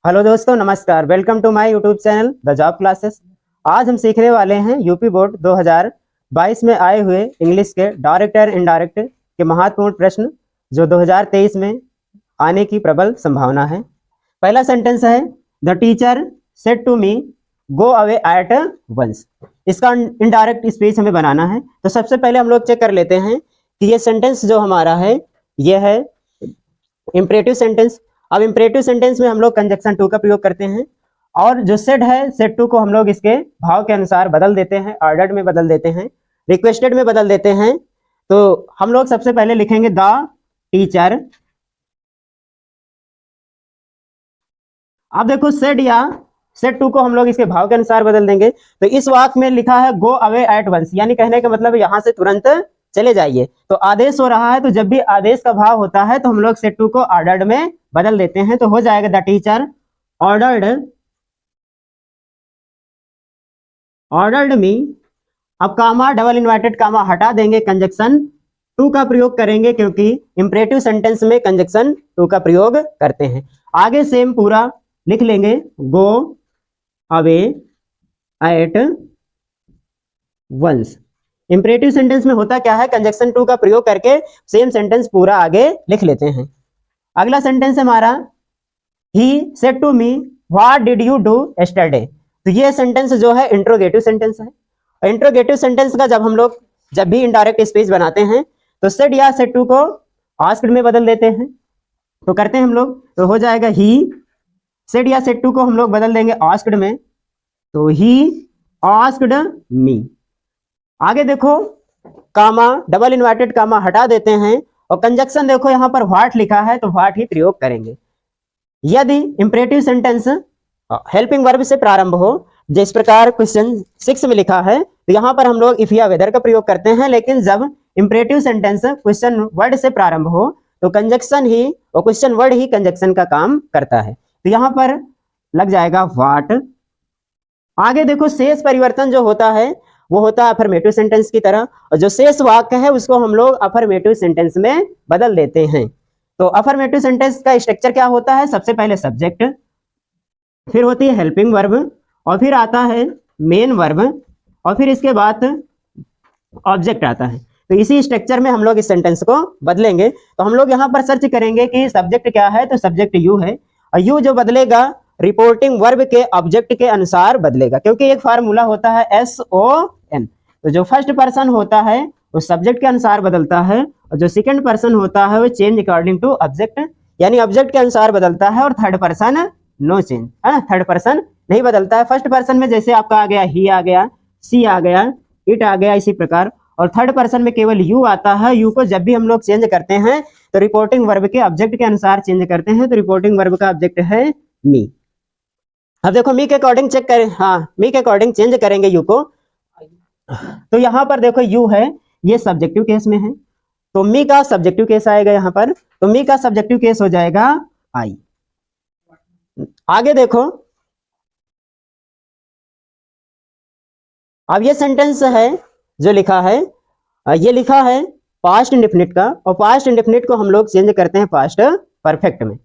Hello दोस्तों, नमस्कार। Welcome to my YouTube channel the job classes. आज हम सीखने वाले हैं यूपी बोर्ड 2022 में आए हुए इंग्लिश के डायरेक्ट और इनडायरेक्ट के महत्वपूर्ण प्रश्न जो 2023 में आने की प्रबल संभावना है। पहला सेंटेंस है the teacher said to me go away at once. इसका इनडायरेक्ट स्पीच हमें बनाना है। तो सबसे पहले हम लोग चेक कर लेते हैं कि ये सेंटेंस जो हमारा है ये है इंपरेटिव सेंटेंस। अब इंपरेटिव सेंटेंस में हम लोग कंजक्शन टू का प्रयोग करते हैं और जो सेड है सेड टू को हम लोग इसके भाव के अनुसार बदल देते हैं, ऑर्डर्ड में बदल देते हैं, रिक्वेस्टेड में बदल देते हैं। तो हम लोग सबसे पहले लिखेंगे द टीचर। अब देखो सेड या सेड टू को हम लोग इसके भाव के अनुसार बदल देंगे। तो इस वाक्य में लिखा है गो अवे एट वंस, यानी कहने का मतलब यहां से तुरंत चले जाइए। तो आदेश हो रहा है, तो जब भी आदेश का भाव होता है तो हम लोग सेड टू को ऑर्डर्ड में बदल देते हैं। तो हो जाएगा द टीचर ऑर्डर्ड मी। अब कामा डबल इन्वर्टेड कामा हटा देंगे, कंजक्शन टू का प्रयोग करेंगे क्योंकि इंपरेटिव सेंटेंस में कंजक्शन टू का प्रयोग करते हैं। आगे सेम पूरा लिख लेंगे go away at once. Imperative sentence में होता क्या है, कंजक्शन टू का प्रयोग करके सेम सेंटेंस पूरा आगे लिख लेते हैं। अगला सेंटेंस हमारा he said to me what did you do yesterday. तो ये सेंटेंस जो है इंट्रोगेटिव सेंटेंस है। इंट्रोगेटिव सेंटेंस का जब भी इनडायरेक्ट स्पीच बनाते हैं तो सेड या सेड टू को आस्क्ड में बदल देते हैं। तो करते हैं हम लोग, तो हो जाएगा ही सेड या सेड टू को हम लोग बदल देंगे आस्क्ड में। तो ही आस्क्ड मी। आगे देखो कामा डबल इन्वर्टेड कामा हटा देते हैं और कंजक्शन देखो यहाँ पर व्हाट लिखा है तो व्हाट ही प्रयोग करेंगे। यदि इंपरेटिव सेंटेंस हेल्पिंग वर्ब से प्रारंभ हो, जिस प्रकार क्वेश्चन 6 में लिखा है, तो यहाँ पर हम लोग इफ या वेदर का प्रयोग करते हैं। लेकिन जब इंपरेटिव सेंटेंस क्वेश्चन वर्ड से प्रारंभ हो तो कंजक्शन ही और क्वेश्चन वर्ड ही कंजक्शन का काम करता है। तो यहाँ पर लग जाएगा व्हाट। आगे देखो शेष परिवर्तन जो होता है वो होता है अफर्मेटिव सेंटेंस की तरह, और जो शेष वाक्य है उसको हम लोग अफर्मेटिव सेंटेंस में बदल देते हैं। तो अफर्मेटिव सेंटेंस का स्ट्रक्चर क्या होता है, सबसे पहले सब्जेक्ट, फिर होती है हेल्पिंग वर्ब, और फिर आता है मेन वर्ब, और फिर इसके बाद ऑब्जेक्ट आता है। तो इसी स्ट्रक्चर में हम लोग इस सेंटेंस को बदलेंगे। तो हम लोग यहाँ पर सर्च करेंगे कि सब्जेक्ट क्या है, तो सब्जेक्ट यू है, और यू जो बदलेगा रिपोर्टिंग वर्ब के ऑब्जेक्ट के अनुसार बदलेगा, क्योंकि एक फार्मूला होता है SON। तो जो फर्स्ट पर्सन होता है वो सब्जेक्ट के अनुसार बदलता है, और जो सेकंड पर्सन होता है वो चेंज अकॉर्डिंग टू ऑब्जेक्ट, यानी ऑब्जेक्ट के अनुसार बदलता है, और थर्ड पर्सन नो चेंज है ना, थर्ड पर्सन नहीं बदलता है। फर्स्ट पर्सन में जैसे आपका आ गया ही आ गया, सी आ गया, इट आ गया, इसी प्रकार। और थर्ड पर्सन में केवल यू आता है। यू को जब भी हम लोग चेंज करते हैं तो रिपोर्टिंग वर्ब के ऑब्जेक्ट के अनुसार चेंज करते हैं। तो रिपोर्टिंग वर्ब का ऑब्जेक्ट है मी। अब देखो मी के अकॉर्डिंग चेक करें, हाँ मी के अकॉर्डिंग चेंज करेंगे यू को। तो यहाँ पर देखो यू है, ये सब्जेक्टिव केस में है, तो मी का सब्जेक्टिव केस आएगा यहाँ पर। तो मी का सब्जेक्टिव केस हो जाएगा आई। आगे देखो, अब ये सेंटेंस है जो लिखा है, ये लिखा है पास्ट इंडेफिनिट का, और पास्ट इंडेफिनिट को हम लोग चेंज करते हैं पास्ट परफेक्ट में।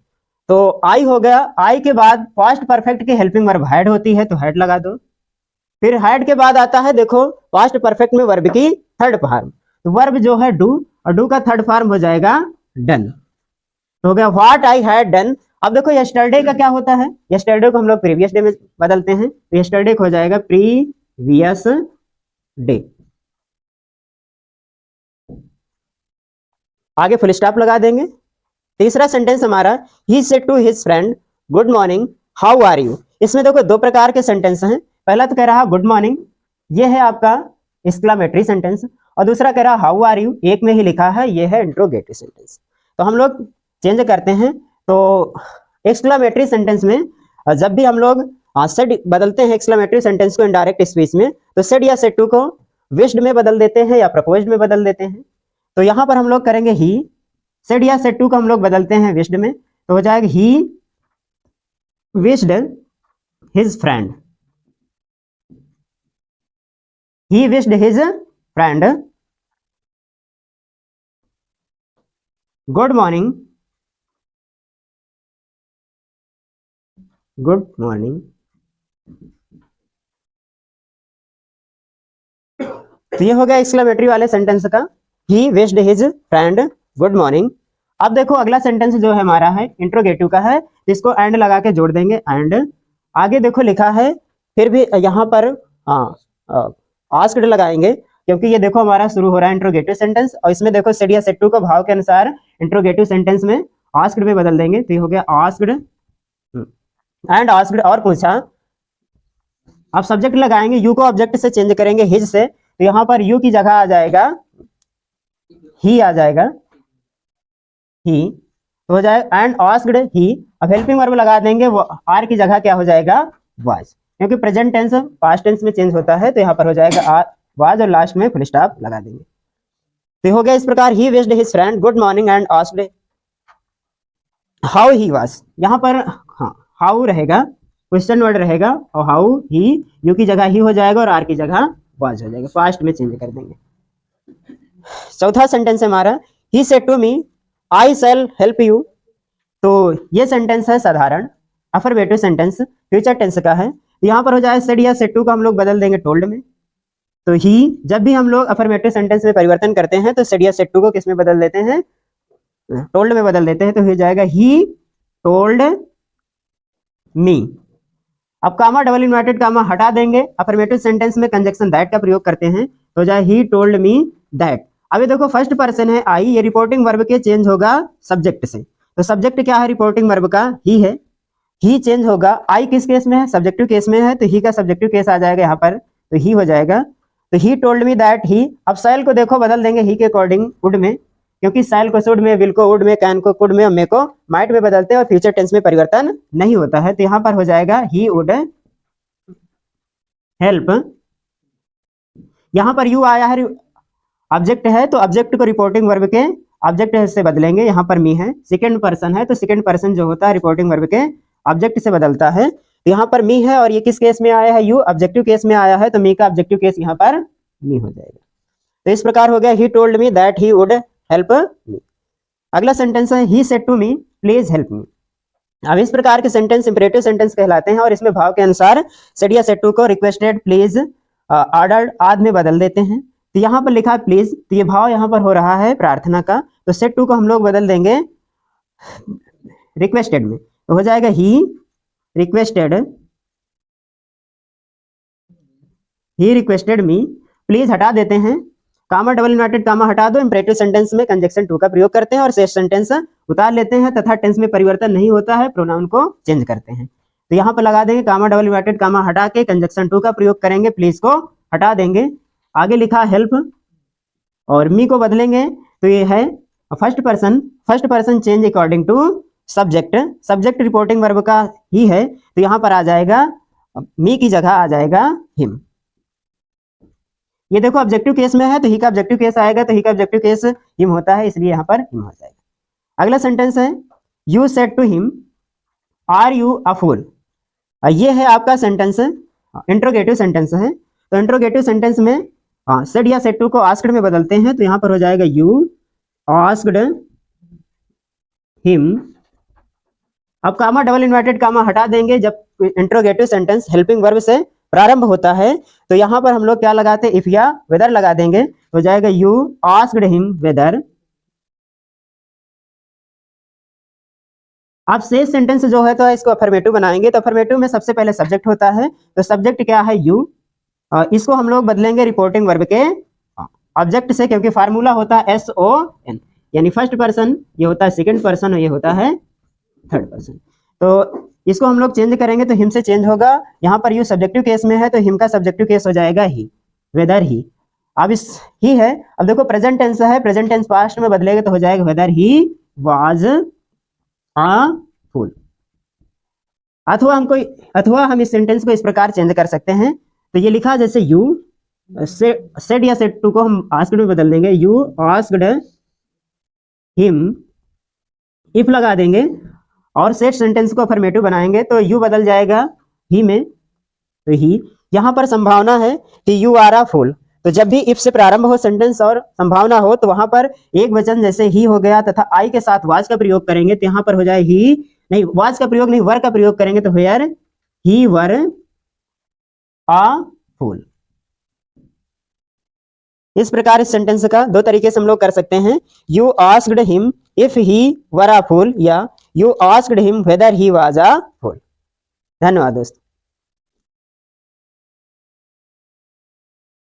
तो आई हो गया, आई के बाद पास्ट परफेक्ट की हेल्पिंग वर्ब हैड होती है, तो हैड लगा दो। फिर हैड के बाद आता है देखो पास्ट परफेक्ट में वर्ब की थर्ड फॉर्म, तो वर्ब जो है डू, और डू का थर्ड फॉर्म हो जाएगा डन। तो हो गया व्हाट आई हैड डन। अब देखो यस्टरडे का क्या होता है, यस्टरडे को हम लोग प्रीवियस डे में बदलते हैं, तो यस्टरडे को हो जाएगा प्रीवियस डे। आगे फुल स्टॉप लगा देंगे। तीसरा सेंटेंस हमारा he said to his friend good morning how are you. इसमें देखो दो प्रकार के सेंटेंस हैं। पहला तो कह रहा गुड मॉर्निंग, ये है आपका एक्सक्लामेटरी सेंटेंस, और दूसरा कह रहा हाउ आर यू, एक में ही लिखा है, ये है इंट्रोगेटिव सेंटेंस। तो हम लोग चेंज करते हैं। तो एक्सक्लामेटरी सेंटेंस में जब भी हम लोग सेड बदलते हैं एक्सक्लामेटरी सेंटेंस को इनडायरेक्ट स्पीच में, तो सेड या सेड टू को विश्ड में बदल देते हैं या प्रपोज्ड में बदल देते हैं। तो यहां पर हम लोग करेंगे ही सेड या सेड टू को हम लोग बदलते हैं विश्ड में, तो हो जाएगा he wished his friend, he wished his friend good morning good morning. तो ये हो गया एक्सक्लेमेटरी वाले सेंटेंस का, he wished his friend good morning. अब देखो अगला सेंटेंस जो है हमारा है इंट्रोगेटिव का है, इसको एंड लगा के जोड़ देंगे एंड। आगे देखो लिखा है, फिर भी यहाँ पर आस्क्ड लगाएंगे, क्योंकि ये देखो हमारा शुरू हो रहा है इंट्रोगेटिव सेंटेंस, और इसमें देखो सेड या सेड टू को भाव के अनुसार इंट्रोगेटिव सेंटेंस में आस्क्ड में बदल देंगे। तो ये हो गया आस्क्ड एंड आस्क्ड और पूछा। अब सब्जेक्ट लगाएंगे, यू को ऑब्जेक्ट से चेंज करेंगे हिज से, तो यहाँ पर यू की जगह आ जाएगा ही आ जाएगा, ही तो हो जाएगा एंड आस्क्ड ही। अब हेल्पिंग वर्ब लगा देंगे, आर की जगह क्या हो जाएगा वाज, क्योंकि प्रेजेंट टेंस पास्ट टेंस में चेंज होता है, तो यहाँ पर हो जाएगा आर वाज और लास्ट में फुल स्टॉप लगा देंगे। तो हो गया इस प्रकार, he wished his friend good morning and asked how he was. यहाँ पर हाँ हाउ रहेगा, क्वेश्चन वर्ड रहेगा, और हाउ ही यू की जगह ही हो जाएगा और आर की जगह वाज हो जाएगा, पास्ट में चेंज कर देंगे। चौथा सेंटेंस है हमारा, he said to me I shall help you. तो ये सेंटेंस है साधारण अफर्मेटिव सेंटेंस, फ्यूचर टेंस का है। यहाँ पर हो जाए सेड या सेड टू को हम लोग बदल देंगे टोल्ड में। तो ही, जब भी हम लोग अफर्मेटिव सेंटेंस में परिवर्तन करते हैं तो सेड या सेड टू को किस में बदल देते हैं, टोल्ड में बदल देते हैं। तो हो जाएगा ही टोल्ड मी। अब कामा डबल इन्वर्टेड कामा हटा देंगे, अफर्मेटिव सेंटेंस में कंजक्शन दैट का प्रयोग करते हैं, तो जाए ही टोल्ड मी दैट। अभी देखो फर्स्ट पर्सन है आई, ये रिपोर्टिंग वर्ब के चेंज होगा सब्जेक्ट से। तो सब्जेक्ट क्या है रिपोर्टिंग वर्ब का, ही है, ही चेंज होगा। आई किस केस में है, सब्जेक्टिव केस में है, तो ही का सब्जेक्टिव केस आ जाएगा यहाँ पर, तो ही हो जाएगा। तो ही टोल्ड मी दैट ही। अब शैल को देखो बदल देंगे ही के अकॉर्डिंग वुड में, क्योंकि शैल को शुड में, विल को वुड में, कैन को कुड में, और मे को माइट में बदलते हैं और फ्यूचर टेंस में परिवर्तन नहीं होता है। तो यहाँ पर हो जाएगा ही वुड हेल्प। यहाँ पर यू आया है, ऑब्जेक्ट है, तो ऑब्जेक्ट को रिपोर्टिंग वर्ब के ऑब्जेक्ट से बदलेंगे। यहाँ पर मी है, सेकंड पर्सन है, तो सेकंड पर्सन जो होता है रिपोर्टिंग वर्ब के ऑब्जेक्ट से बदलता है। तो यहाँ पर मी है और ये किस केस में आया है, यू ऑब्जेक्टिव केस में आया है, तो मी का ऑब्जेक्टिव केस यहाँ पर मी हो जाएगा। तो इस प्रकार हो गया, he told me that he would help me. अगला सेंटेंस है, he said to me please help me. अब इस प्रकार के सेंटेंस इंपरेटिव सेंटेंस कहलाते हैं, और इसमें भाव के अनुसार सेड या सेड टू को रिक्वेस्टेड, प्लीज, ऑर्डर्ड आदि में बदल देते हैं। तो यहाँ पर लिखा है प्लीज, तो ये भाव यहाँ पर हो रहा है प्रार्थना का, तो सेड टू को हम लोग बदल देंगे रिक्वेस्टेड में, तो हो जाएगा he requested, he requested me. Please हटा देते हैं, कामा डबल इन्वर्टेड कामा हटा दो, इंपरेटिव सेंटेंस में कंजक्शन टू का प्रयोग करते हैं और शेष सेंटेंस उतार लेते हैं, तथा टेंस में परिवर्तन नहीं होता है, प्रोनाउन को चेंज करते हैं। तो यहाँ पर लगा देंगे कामा डबल इन्वर्टेड कामा हटा के कंजक्शन टू का प्रयोग करेंगे, प्लीज को हटा देंगे। आगे लिखा हेल्प और मी को बदलेंगे, तो ये है first person change according to subject, subject reporting verb का ही है, तो यहाँ पर आ जाएगा मी की जगह आ जाएगा हिम। ये देखो ऑब्जेक्टिव केस में है, तो ही का ऑब्जेक्टिव केस आएगा, तो ही का ऑब्जेक्टिव केस हिम होता है, इसलिए यहाँ पर हिम हो जाएगा। अगला सेंटेंस है, you said to him are you a fool. ये है आपका सेंटेंस, इंट्रोगेटिव सेंटेंस है। तो इंट्रोगेटिव सेंटेंस में सेड या सेड टू को आस्क्ड में बदलते हैं, तो यहाँ पर हो जाएगा यू आस्क्ड हिम। अब कामा डबल इन्वर्टेड कामा हटा देंगे, जब इंट्रोगेटिव सेंटेंस हेल्पिंग वर्ब से प्रारंभ होता है, तो यहाँ पर हम लोग क्या लगाते हैं, इफ या वेदर लगा देंगे, तो जाएगा यू आस्क्ड हिम वेदर। अब शेष सेंटेंस जो है तो इसको अफर्मेटिव बनाएंगे, तो अफर्मेटिव में सबसे पहले सब्जेक्ट होता है, तो सब्जेक्ट क्या है यू, इसको हम लोग बदलेंगे रिपोर्टिंग वर्ब के ऑब्जेक्ट से, क्योंकि फार्मूला होता है SON, यानी फर्स्ट पर्सन, ये होता है सेकंड पर्सन और ये होता है थर्ड पर्सन। तो इसको हम लोग चेंज करेंगे, तो हिम से चेंज होगा। यहाँ पर यू सब्जेक्टिव केस में है, तो हिम का सब्जेक्टिव केस हो जाएगा ही, वेदर ही। अब इस ही है, अब देखो प्रेजेंट टेंस है, प्रेजेंट टेंस पास्ट में बदलेगा, तो हो जाएगा वेदर ही वाज अ फूल। अथवा हम इस सेंटेंस को इस प्रकार चेंज कर सकते हैं, तो ये लिखा जैसे यू सेड या सेड टू को हम आस्क्ड में बदल देंगे, यू आस्क्ड हिम, इफ लगा देंगे और सेट सेंटेंस को अफर्मेटिव बनाएंगे, तो यू बदल जाएगा ही में, तो ही। यहाँ पर संभावना है कि यू आर अ फूल, तो जब भी इफ से प्रारंभ हो सेंटेंस और संभावना हो, तो वहां पर एक वचन जैसे ही हो गया तथा आई के साथ वाज का प्रयोग करेंगे, तो यहाँ पर हो जाए ही नहीं, वाज का प्रयोग नहीं, वर का प्रयोग करेंगे तो वेयर ही वर अ फूल। इस प्रकार इस सेंटेंस का दो तरीके से हम लोग कर सकते हैं, you asked him if he were a fool या you asked him whether he was a fool. धन्यवाद दोस्तों।